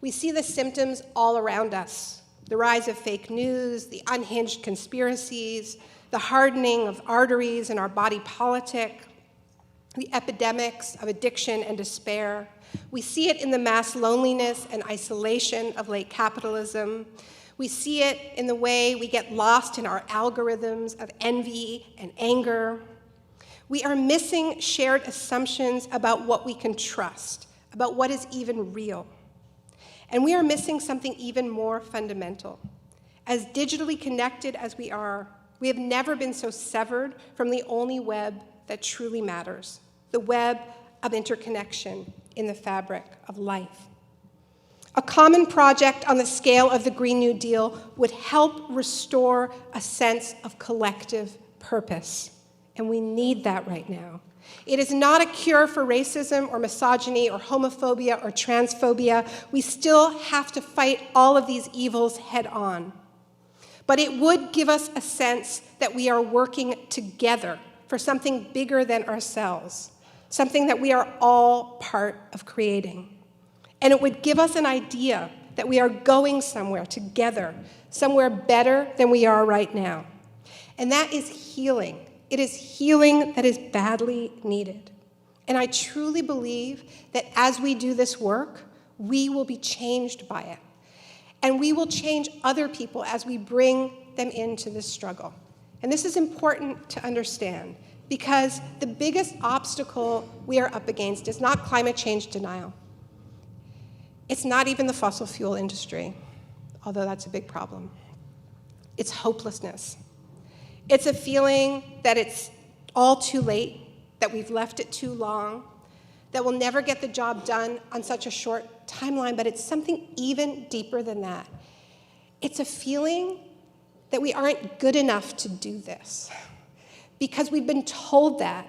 We see the symptoms all around us: the rise of fake news, the unhinged conspiracies, the hardening of arteries in our body politic, the epidemics of addiction and despair. We see it in the mass loneliness and isolation of late capitalism. We see it in the way we get lost in our algorithms of envy and anger. We are missing shared assumptions about what we can trust, about what is even real. And we are missing something even more fundamental. As digitally connected as we are, we have never been so severed from the only web that truly matters, the web of interconnection in the fabric of life. A common project on the scale of the Green New Deal would help restore a sense of collective purpose, and we need that right now. It is not a cure for racism or misogyny or homophobia or transphobia. We still have to fight all of these evils head on. But it would give us a sense that we are working together for something bigger than ourselves, something that we are all part of creating. And it would give us an idea that we are going somewhere together, somewhere better than we are right now. And that is healing. It is healing that is badly needed. And I truly believe that as we do this work, we will be changed by it. And we will change other people as we bring them into this struggle. And this is important to understand, because the biggest obstacle we are up against is not climate change denial. It's not even the fossil fuel industry, although that's a big problem. It's hopelessness. It's a feeling that it's all too late, that we've left it too long, that we'll never get the job done on such a short timeline, but it's something even deeper than that. It's a feeling that we aren't good enough to do this, because we've been told that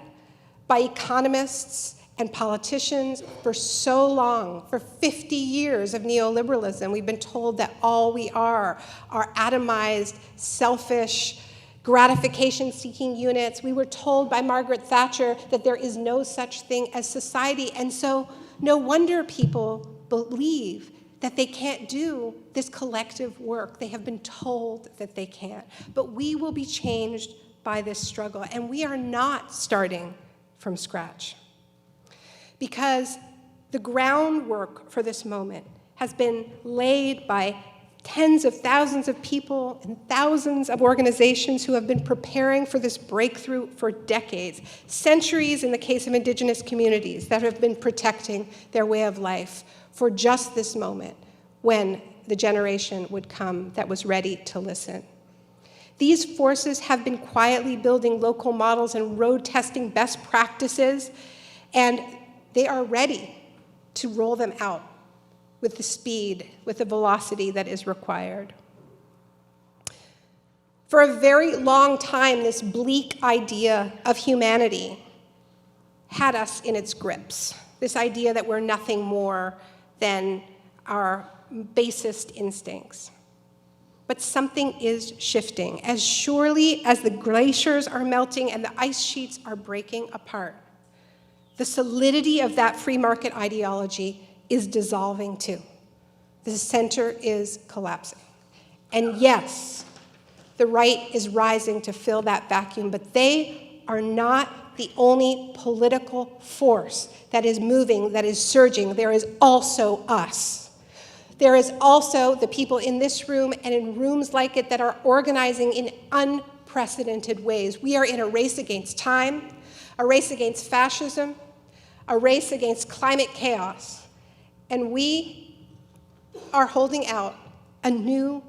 by economists and politicians for so long. For 50 years of neoliberalism, we've been told that all we are atomized, selfish, gratification-seeking units. We were told by Margaret Thatcher that there is no such thing as society, and so no wonder people believe that they can't do this collective work. They have been told that they can't. But we will be changed by this struggle, and we are not starting from scratch, because the groundwork for this moment has been laid by tens of thousands of people and thousands of organizations who have been preparing for this breakthrough for decades, centuries in the case of indigenous communities that have been protecting their way of life for just this moment when the generation would come that was ready to listen. These forces have been quietly building local models and road testing best practices, and they are ready to roll them out with the speed, with the velocity that is required. For a very long time, this bleak idea of humanity had us in its grips. This idea that we're nothing more than our basest instincts. But something is shifting. As surely as the glaciers are melting and the ice sheets are breaking apart, the solidity of that free market ideology is dissolving too. The center is collapsing. And yes, the right is rising to fill that vacuum, but they are not the only political force that is moving, that is surging. There is also us. There is also the people in this room and in rooms like it that are organizing in unprecedented ways. We are in a race against time, a race against fascism, a race against climate chaos, and we are holding out a new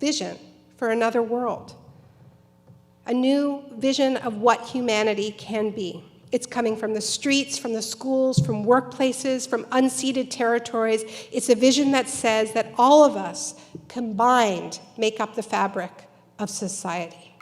vision for another world, a new vision of what humanity can be. It's coming from the streets, from the schools, from workplaces, from unceded territories. It's a vision that says that all of us combined make up the fabric of society.